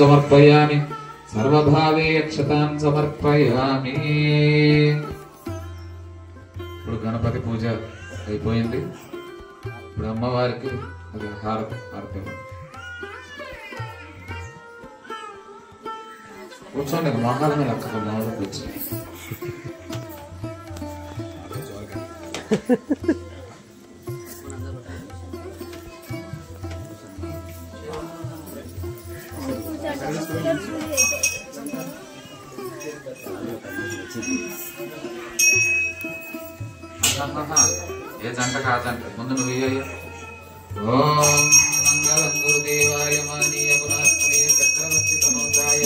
సమర్పయామి సర్వభావే అక్షతాన్ సమర్పయామి. ఇప్పుడు గణపతి పూజ అయిపోయింది. ఇప్పుడు అమ్మవారికి అది హారతి కూర్చోండి. మహాల మీద అక్కడ మామూలు కూర్చోండి. ఏ జంట కాదంట ముందు నువ్వు. ఓం మంగళం గురుదేవాయ మానీయ పునాత్మనీయ చక్రవర్తి తనోజాయ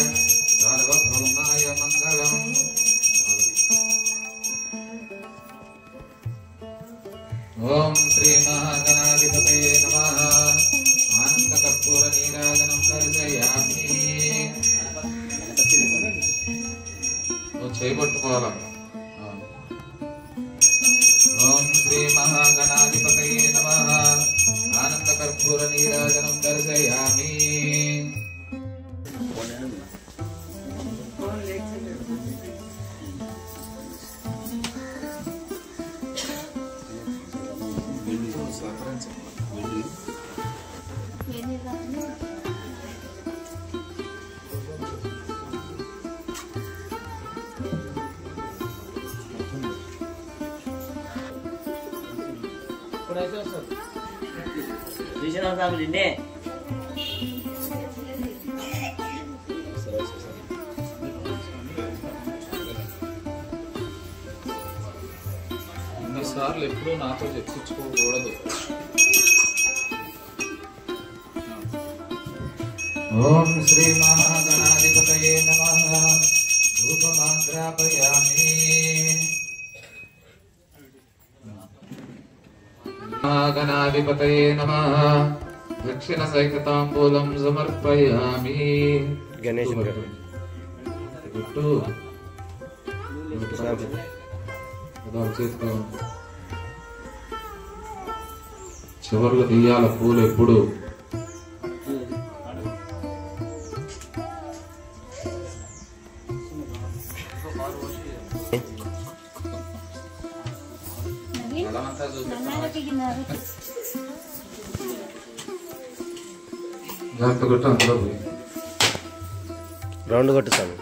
సార్వభౌమాయ మంగళం. ఓం శ్రీ మహాగణాధిపతయే నమః. ఆనంద కర్పూర నీరాజనం దర్శయామి. నువ్వు చేయబట్టుకోవాలా. ఓం శ్రీ మహాగణాధిపతయే నమః. ఆనంద కర్పూర నీరాజనం దర్శయామి. ఇన్నిసార్లు ఎప్పుడూ నాతో చెప్పించుకోకూడదు. ఓం శ్రీ మహాగణాధిపతయే నమః. ధూపమాగ్రాపయామి. మహాగణాధిపతయే నమః. దక్షిణ సైకతాంబూలం సమర్పయామి. గణేష్ చివరిలో తీయాల పూలు ఎప్పుడు. జాగ్రత్త కొట్టు అందులో పోయి రౌండ్ కొట్టు స్వామి.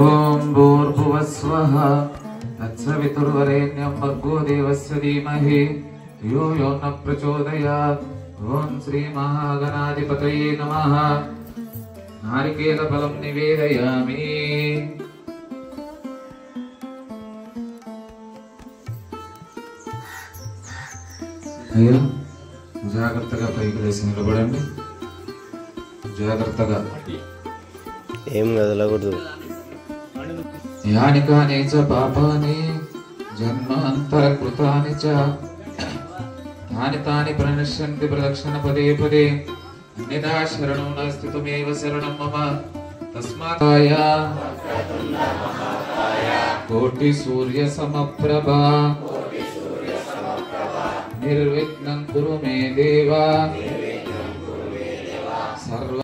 ఓం భూర్భువస్వః తత్సవితుర్వరేణ్యం భర్గో దేవస్య ధీమహి ధియో యో న ప్రచోదయాత్. ఓం శ్రీ మహాగణాధిపతయే నమః. నారికేల ఫలం నివేదయామి. అయ్యా జాగ్రత్తగా పైకి లేచి నిలబడండి. జాగ్రత్తగా. ఏం కదలకూడదు. యాని కాని చ పాపాని జన్మాంతరకృతాని చ తాని తాని ప్రణశ్యంతి ప్రదక్షిణ పదే పదే. అన్యదా శరణో నాస్తి త్వమేవ శరణం మమ. తస్మాత్ కోటి సూర్య సమప్రభా నిర్విఘ్నం కురు మే దేవా. సర్వ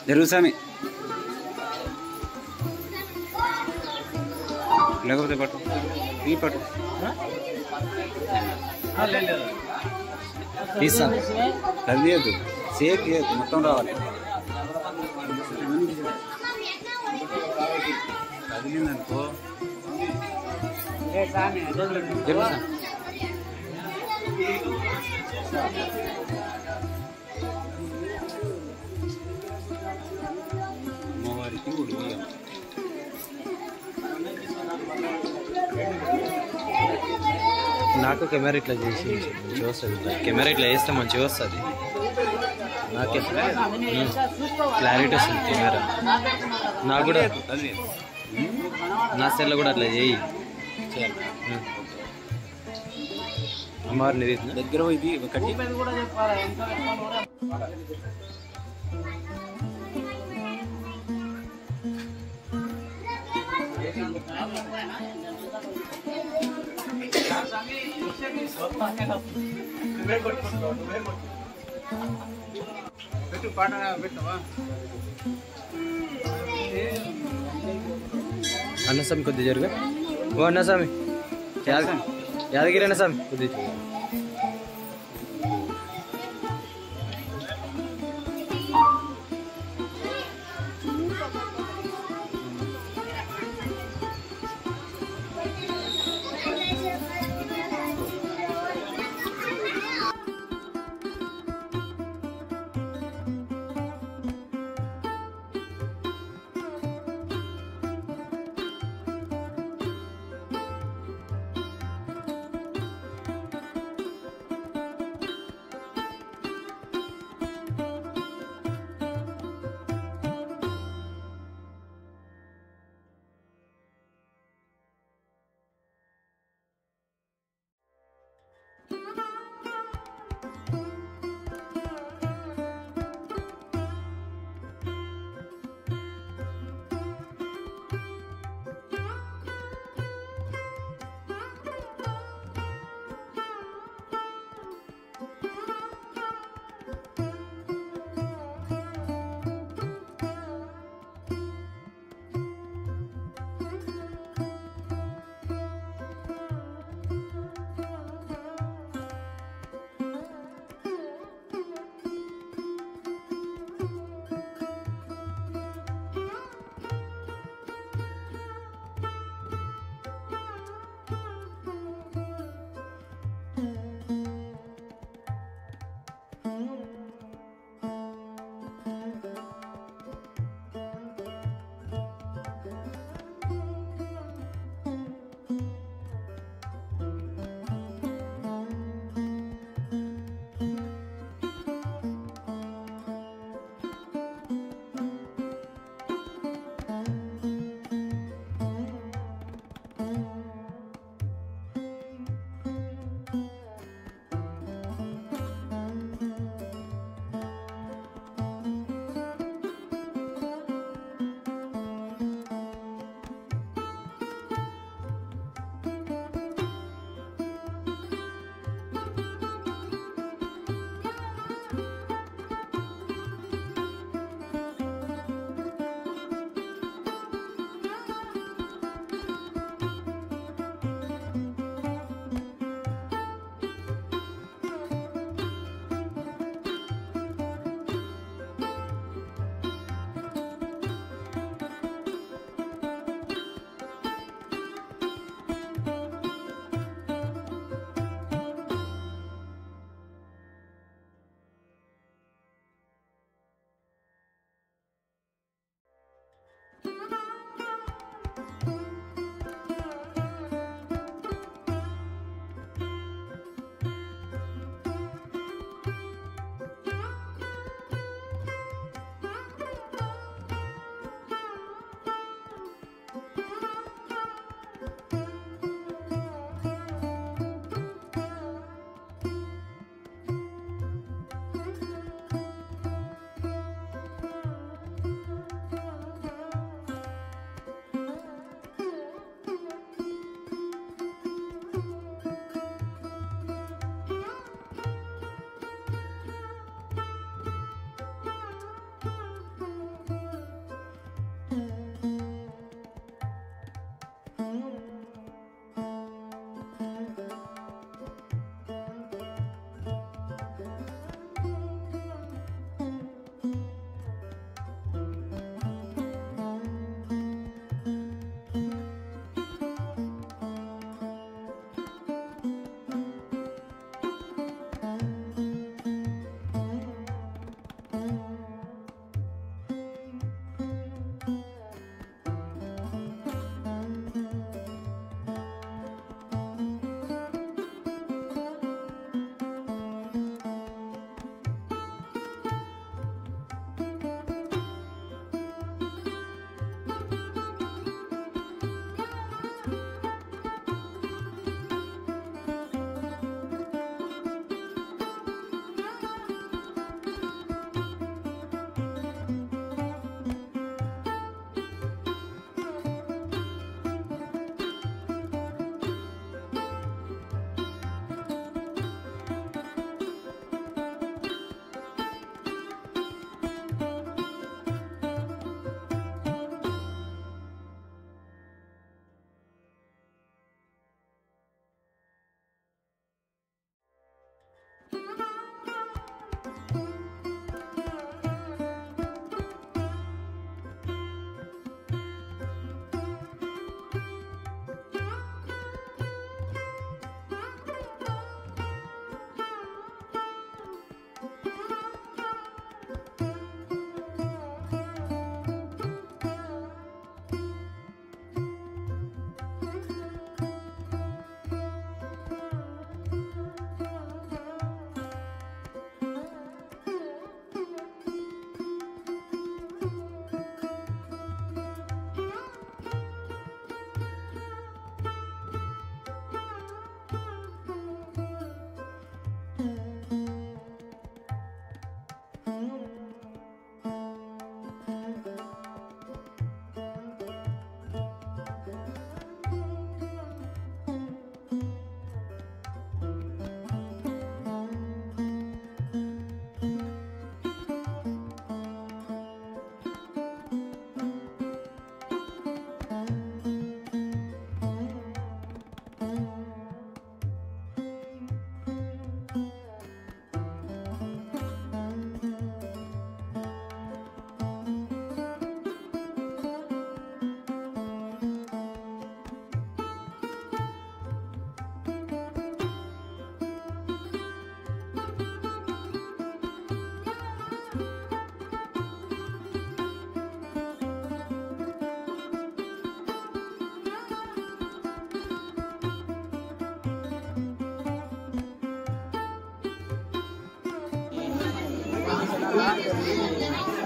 జరుగు స్వామి లేకపోతే పట్టు ఈ పట్టు తీస్తాను అది తీయద్దు సేక్ చేయద్దు మొత్తం రావాలి కదిలిందనుకో జరుగు అమ్మవారికి ఉడియం నాకు కెమెరా ఇట్లా చేసి మంచిగా వస్తుంది కెమెరా ఇట్లా వేస్తే మంచిగా వస్తుంది నాకే క్లారిటీ వస్తుంది కెమెరా నాకు కూడా నా సెల్లో కూడా అట్లా చేయి అమ్మవారిని దగ్గర ఇది ఒకటి అన్నస్వామి కొద్దిగా జరుగా ఓ అన్నస్వామి యాదగిరి అన్నస్వామి కొద్దిగా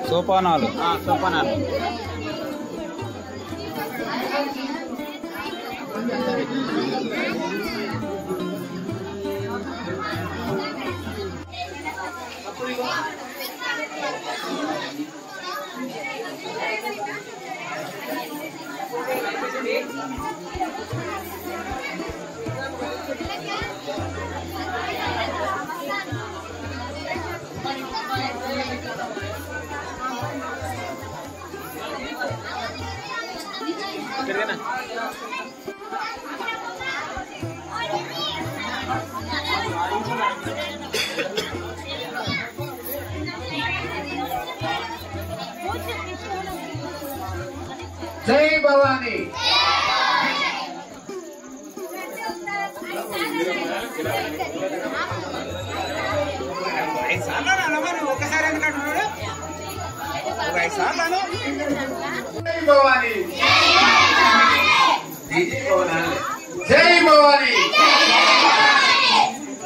సోపానాలు. సోపానాలు. జై భవానీ. ఒకసారి ఎందుకంటున్నాడు? జై భవానీ. జై భవానీ.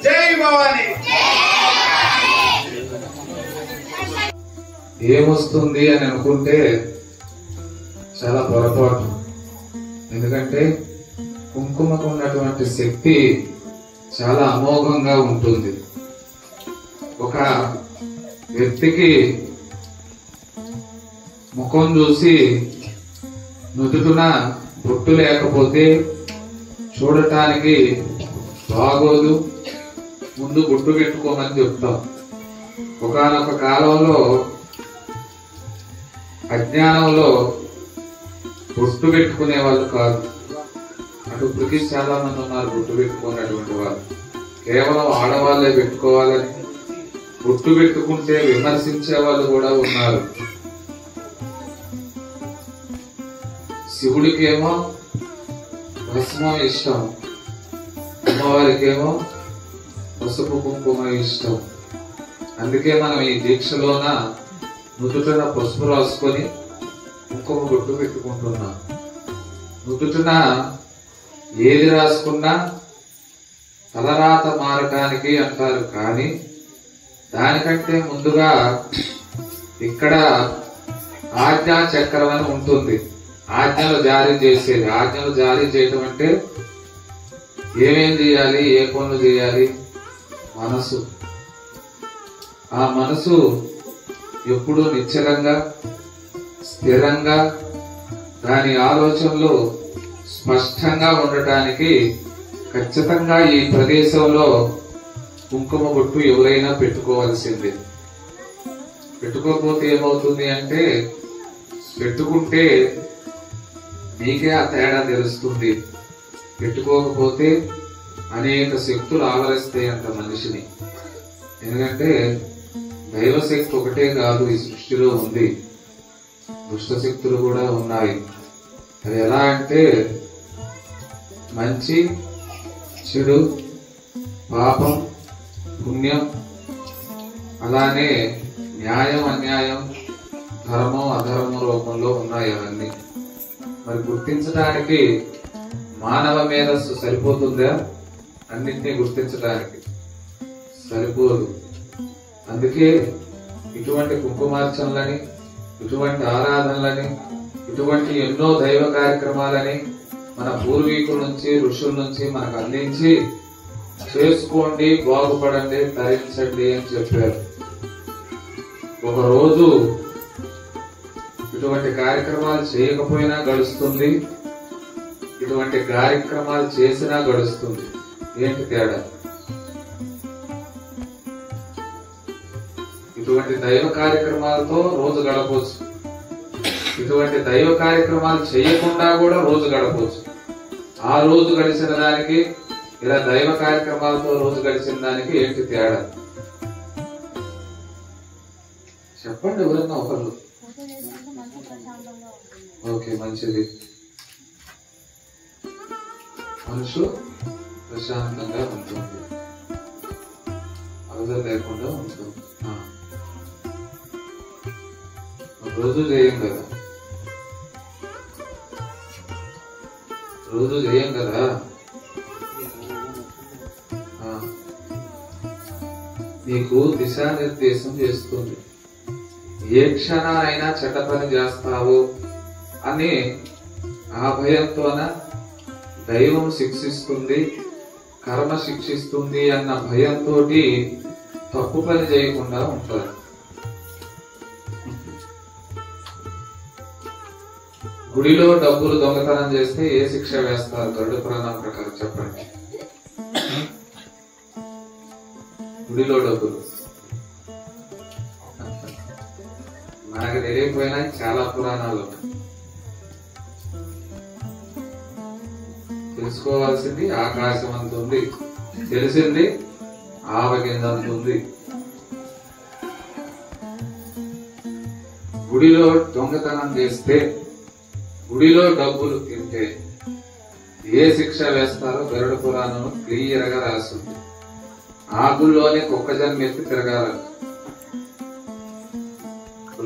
జై భవానీ. ఏమొస్తుంది అని అనుకుంటే చాలా పొరపాటు. ఎందుకంటే కుంకుమకు ఉన్నటువంటి శక్తి చాలా అమోఘంగా ఉంటుంది. ఒక వ్యక్తికి ముఖం చూసి నుదుటున బొట్టు లేకపోతే చూడటానికి బాగోదు, ముందు బొట్టు పెట్టుకోమని చెప్తాం. ఒకానొక కాలంలో అజ్ఞానంలో బొట్టు పెట్టుకునే వాళ్ళు కాదు. అటు బ్రిటిష్ చాలా మంది ఉన్నారు బొట్టు పెట్టుకున్నటువంటి వాళ్ళు. కేవలం ఆడవాళ్లే పెట్టుకోవాలని, బొట్టు పెట్టుకుంటే విమర్శించే వాళ్ళు కూడా ఉన్నారు. శివుడికేమో భస్మం ఇష్టం, అమ్మవారికేమో పసుపు కుంకుమ ఇష్టం. అందుకే మనం ఈ దీక్షలోన నుదుటిన పసుపు రాసుకొని కుంకుమ బొట్టు పెట్టుకుంటున్నాం. నుదుటిన ఏది రాసుకున్నా తలరాత మారటానికి అంటారు. కానీ దానికంటే ముందుగా ఇక్కడ ఆజ్ఞా చక్రం అని ఉంటుంది. ఆజ్ఞలు జారీ చేసేది. ఆజ్ఞలు జారీ చేయటం అంటే ఏమేం చేయాలి, ఏ పనులు చేయాలి. మనసు, ఆ మనసు ఎప్పుడూ నిశ్చలంగా స్థిరంగా దాని ఆలోచనలు స్పష్టంగా ఉండటానికి ఖచ్చితంగా ఈ ప్రదేశంలో కుంకుమ బొట్టు ఎవరైనా పెట్టుకోవాల్సిందే. పెట్టుకోకపోతే ఏమవుతుంది అంటే, పెట్టుకుంటే మీకే ఆ తేడా తెలుస్తుంది. పెట్టుకోకపోతే అనేక శక్తులు ఆవరిస్తాయి అంట మనిషిని. ఎందుకంటే దైవశక్తి ఒకటే కాదు ఈ సృష్టిలో ఉంది, దుష్ట శక్తులు కూడా ఉన్నాయి. అది ఎలా అంటే మంచి చెడు, పాపం పుణ్యం, అలానే న్యాయం అన్యాయం, ధర్మం అధర్మం రూపంలో ఉన్నాయి అవన్నీ. మరి గుర్తించడానికి మానవ మేధస్సు సరిపోతుందా? అన్నింటినీ గుర్తించడానికి సరిపోదు. అందుకే ఇటువంటి కుంకుమార్చనలని, ఇటువంటి ఆరాధనలని, ఇటువంటి ఎన్నో దైవ కార్యక్రమాలని మన పూర్వీకుల నుంచి ఋషుల నుంచి మనకు అందించి చేసుకోండి, బాగుపడండి, తరించండి అని చెప్పారు. ఒకరోజు ఇటువంటి కార్యక్రమాలు చేయకపోయినా గడుస్తుంది, ఇటువంటి కార్యక్రమాలు చేసినా గడుస్తుంది. ఏంటి తేడా? ఇటువంటి దైవ కార్యక్రమాలతో రోజు గడపవచ్చు, ఇటువంటి దైవ కార్యక్రమాలు చేయకుండా కూడా రోజు గడపవచ్చు. ఆ రోజు గడిచిన దానికి ఇలా దైవ కార్యక్రమాలతో రోజు గడిచిన దానికి ఏంటి తేడా? చెప్పండి ఎవరన్నా ఒకళ్ళు. ఓకే, మంచిది. మనసు ప్రశాంతంగా ఉంటుంది, అవసరం లేకుండా ఉంటుంది. రోజు చేయం కదా, రోజు చేయం కదా. నీకు దిశానిర్దేశం చేస్తుంది. ఏ క్షణానైనా చెడ్డ పని చేస్తావు అని ఆ భయంతోన దైవం శిక్షిస్తుంది, కర్మ శిక్షిస్తుంది అన్న భయంతో తప్పు పని చేయకుండా ఉంటారు. గుడిలో డబ్బులు దొంగతనం చేస్తే ఏ శిక్ష వేస్తారు గరుడ పురాణం ప్రకారం చెప్పండి? గుడిలో డబ్బులు మనకు తెలియకపోయినా చాలా పురాణాలు తెలుసుకోవాల్సింది ఆకాశం అంత ఉంది, తెలిసింది ఆవగింజ అంత ఉంది. గుడిలో దొంగతనం చేస్తే, గుడిలో డబ్బులు తింటే ఏ శిక్ష వేస్తారో గరుడ పురాణం క్లియర్ గా రాస్తుంది. ఆకుల్లోనే కుక్క జన్మ ఎత్తి తిరగాలి.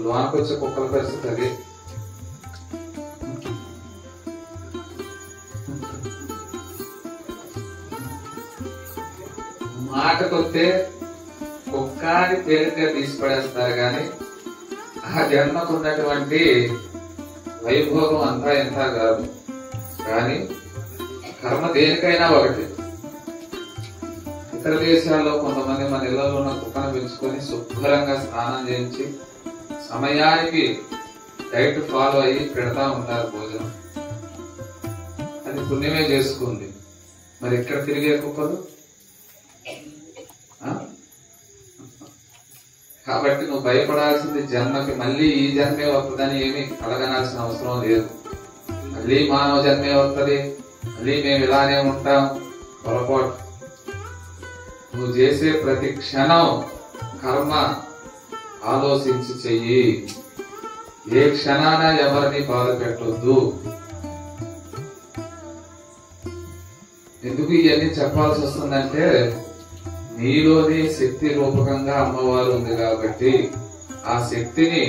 లోనకొచ్చే కుక్కల పరిస్థితి అదే. మాటకొస్తే కుక్కని తేలిగ్గా తీసి పడేస్తారు కానీ ఆ జన్మకు ఉన్నటువంటి వైభోగం అంతా ఎంత కాదు. కానీ కర్మ దేనికైనా ఒకటి. ఇతర దేశాల్లో కొంతమంది మన ఇళ్లలో ఉన్న కుక్కను పెంచుకొని శుభ్రంగా స్నానం చేయించి సమయానికి డైట్ ఫాలో అయ్యి పెడతా ఉంటారు భోజనం. అది పుణ్యమే చేసుకుంది. మరి ఇక్కడ తిరిగే కుక్కలు? కాబట్టి నువ్వు భయపడాల్సింది జన్మకి మళ్ళీ ఈ జన్మే వస్తుందని ఏమి కలగనాల్సిన అవసరం లేదు. మళ్ళీ మానవ జన్మే వస్తుంది, మళ్ళీ మేము ఇలానే ఉంటాం. పొరపాటు. నువ్వు చేసే ప్రతి క్షణం కర్మ ఆలోచించి చెయ్యి. ఏ క్షణాన ఎవరిని బాధ పెట్టొద్దు. ఎందుకు ఇవన్నీ చెప్పాల్సి వస్తుందంటే నీలోని శక్తి రూపకంగా అమ్మవారు ఉంది కాబట్టి ఆ శక్తిని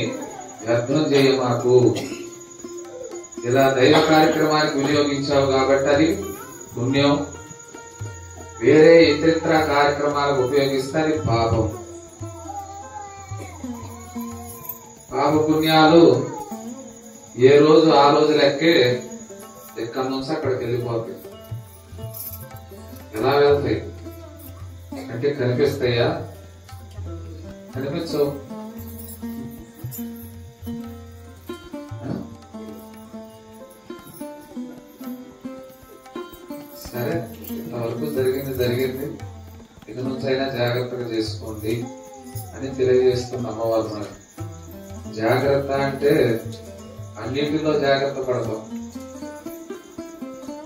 వ్యర్థం చేయ మాకు. ఇలా దైవ కార్యక్రమానికి వినియోగించావు కాబట్టి అది పుణ్యం. వేరే ఇతర కార్యక్రమాలకు ఉపయోగిస్తే అది పాపం. పాప పుణ్యాలు ఏ రోజు ఆ రోజు లెక్కే ఎక్కడి నుంచి అక్కడికి వెళ్ళిపోతాయి. ఎలా వెళ్తాయి అంటే కనిపిస్తాయా? కనిపించవు. సరే, ఇంతవరకు జరిగింది. ఇక నుంచి అయినా జాగ్రత్తగా చేసుకోండి అని తెలియజేస్తున్న అమ్మవారు. మనకు జాగ్రత్త అంటే అన్నింటిలో జాగ్రత్త పడతాం.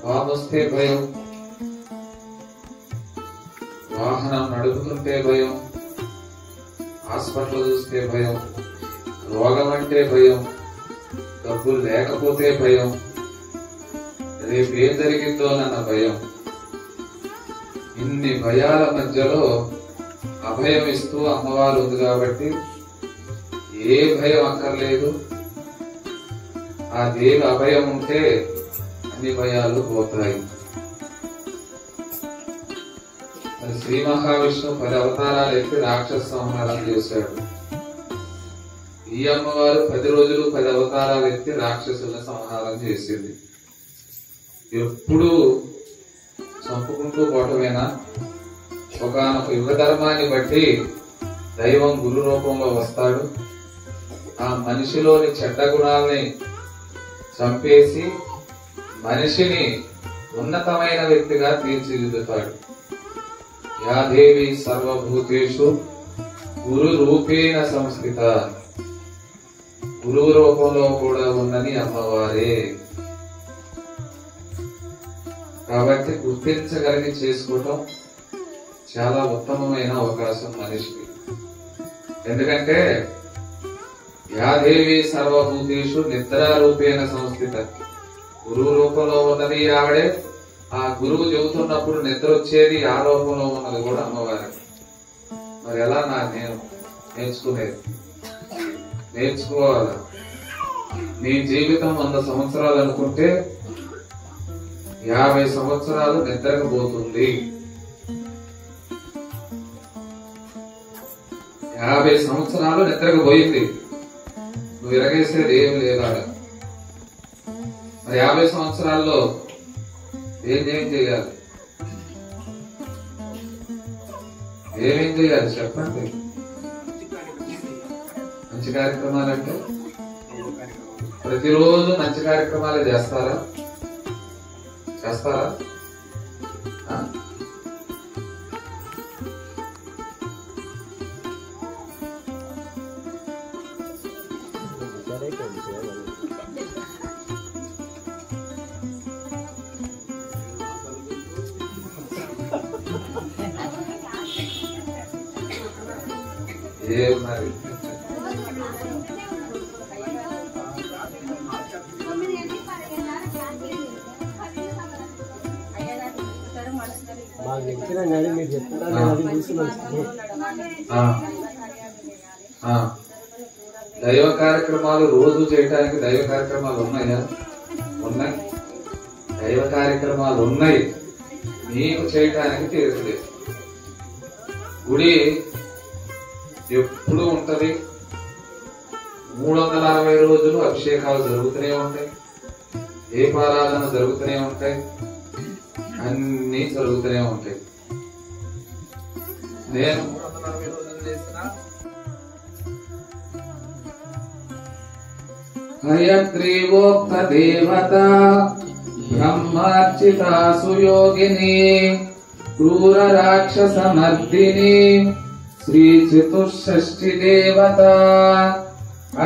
వామొస్తే భయం, వాహనం నడుపుతుంటే భయం, హాస్పిటల్ చూస్తే భయం, రోగం అంటే భయం, డబ్బులు లేకపోతే భయం, రేపు ఏం జరిగిందోనన్న భయం. ఇన్ని భయాల మధ్యలో అభయం ఇస్తూ అమ్మవారు ఉంది కాబట్టి ఏ భయం అక్కర్లేదు. ఆ దేవి అభయం ఉంటే అన్ని భయాలు పోతాయి. శ్రీ మహావిష్ణువు 10 అవతారాలు ఎత్తి రాక్షస సంహారం చేశాడు. ఈ అమ్మవారు 10 రోజులు 10 అవతారాలు ఎత్తి రాక్షసులను సంహారం చేసింది. ఎప్పుడు చంపుకుంటూ పోవటమేనా? ఒకనొక యుగ ధర్మాన్ని బట్టి దైవం గురు రూపంలో వస్తాడు. ఆ మనిషిలోని చెడ్డ గుణాలని చంపేసి మనిషిని ఉన్నతమైన వ్యక్తిగా తీర్చిదిద్దుతాడు. యా దేవి సర్వభూతేషు గురు రూపేణ సంస్థిత. గురువు రూపంలో కూడా ఉన్నది అమ్మవారే. కాబట్టి గుర్తించగలిగి చేసుకోవటం చాలా ఉత్తమమైన అవకాశం మనిషికి. ఎందుకంటే యాదేవి సర్వభూతేషు నిద్రా రూపేణ సంస్థిత. గురువు రూపంలో ఉన్నది ఆవిడే. ఆ గురువు చెబుతున్నప్పుడు నిద్ర వచ్చేది ఆ రూపంలో ఉన్నది కూడా అమ్మవారి. మరి ఎలా నేను నేర్చుకునేది? నేర్చుకోవాలి. నీ జీవితం 100 సంవత్సరాలు అనుకుంటే 50 సంవత్సరాలు నిద్రకు పోతుంది. 50 సంవత్సరాలు నిద్రకు పోయింది. నువ్వు ఇరగేసేది ఏం లేదా? మరి 50 సంవత్సరాల్లో ఏం చేయాలి? ఏమేం చేయాలి చెప్పండి? మంచి కార్యక్రమాలు అంటే ప్రతిరోజు మంచి కార్యక్రమాలు చేస్తారా? ఏం మరి దైవ కార్యక్రమాలు రోజు చేయడానికి దైవ కార్యక్రమాలు ఉన్నాయా? ఉన్నాయి. దైవ కార్యక్రమాలు ఉన్నాయి, నీకు చేయటానికి తీరలేదు. గుడి ఎప్పుడు ఉంటది. 360 రోజులు అభిషేకాలు జరుగుతూనే ఉంటాయి, దీపారాధన జరుగుతూనే ఉంటాయి, అన్ని జరుగుతూనే ఉంటాయి. నేను 360 రోజులు చేసిన హయగ్రీవోక్త దేవత బ్రహ్మార్చితా సుయోగిని క్రూర రాక్షస మర్దిని శ్రీ చతుషష్ఠి దేవత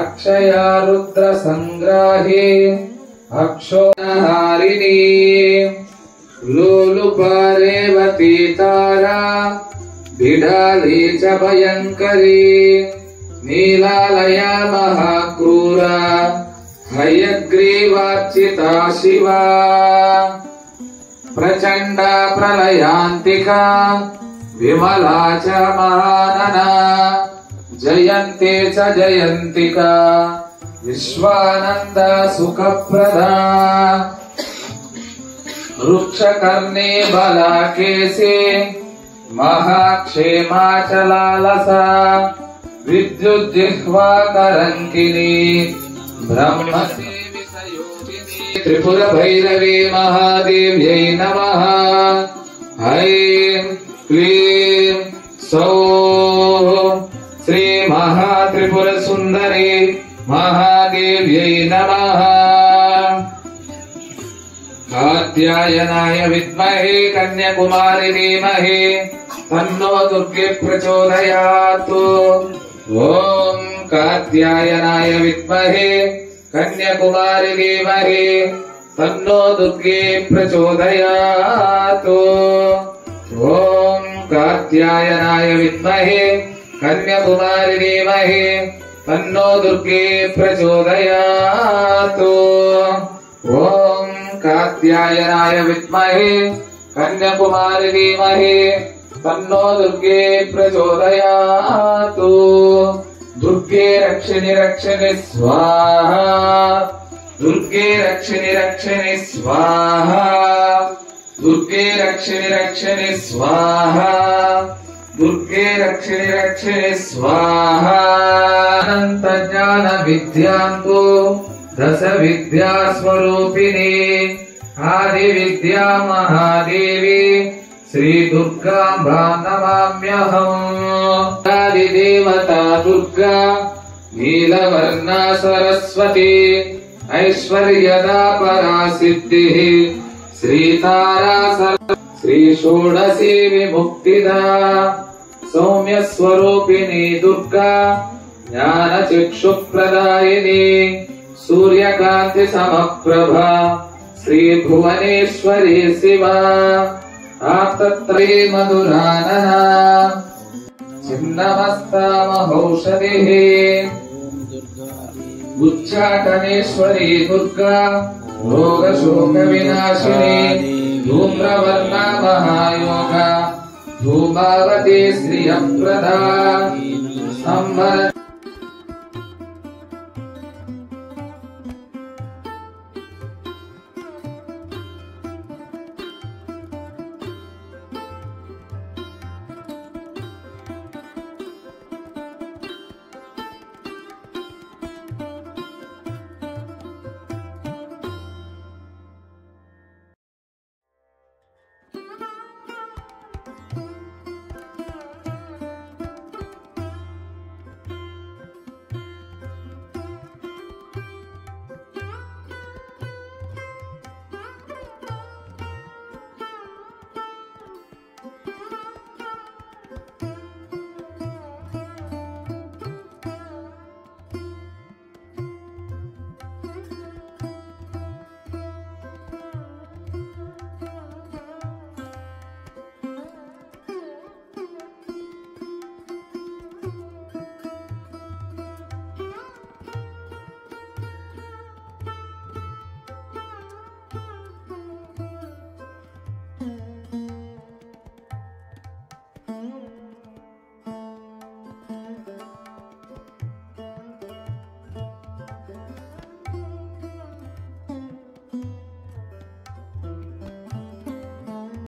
అక్షయా రుద్ర సంగ్రాహి అక్షోహారిణి లోలుపారేవతీ తారా బిడాలి చ భయంకరి నీలాలయ మహాక్రూర హయగ్రీవార్చితా శివా ప్రచండ ప్రళయాంతికా విమలా చ మహాననా జయంతే చ జయంతికా విశ్వానంద సుఖప్రదా వృక్షకర్ణే బలాకేశే మహాక్షేమాచలాలసా విద్యుజ్జిహ్వాకరంకిని బ్రహ్మసేవితయోగిని త్రిపుర భైరవీ మహాదేవ్యై నమః. ఐం క్లీం సౌం శ్రీ మహాత్రిపుర సుందరి మహాదేవ్యై నమః. కాత్యాయనాయ విద్మహే కన్యాకుమారి ధీమహి తన్నో దుర్గే ప్రచోదయాత్. ఓం కాత్యాయనాయ విద్మహే కన్యాకుమారి ధీమహి తన్నో దుర్గే ప్రచోదయాత్. ఓం కాత్యాయనాయ విద్మహే కన్యాకుమారి ధీమహి తన్నో దుర్గే ప్రచోదయాత్. ఓం కాత్యాయనాయ విద్మహే కన్యాకుమారి ధీమహి తన్నో దుర్గే ప్రచోదయాత్. దుర్గే రక్షిణి రక్షిణి స్వాహా దుర్గే రక్షిణి రక్షిణి స్వాహా దుర్గే రక్షిణి రక్షిణి స్వాహా దుర్గే రక్షిణి రక్షిణి స్వాహా. అనంత జ్ఞాన విద్యాంతో దశ విద్యా స్వరూపిణి ఆది విద్యా మహాదేవి శ్రీ దుర్గాంబా నమామ్యహం. ఆది దేవతా దుర్గా నీలవర్ణా సరస్వతి ఐశ్వర్యదా పరాసిద్ధి శ్రీ తారా శ్రీ షోడశీ విముక్తిదా సౌమ్య స్వరూపిణి దుర్గా జ్ఞాన చక్షు ప్రదాయిని సూర్యకాంతి సమప్రభ శ్రీ భువనేశ్వరి శివ ఆప్తత్రై మధురాననా చిన్నమస్తామహౌషధి ఉచ్చాటనేశ్వరి దుర్గా రోగశోక వినాశిని ధూమ్రవర్ణ మహాయోగ ధూమావతి శ్రియప్రదా సంవర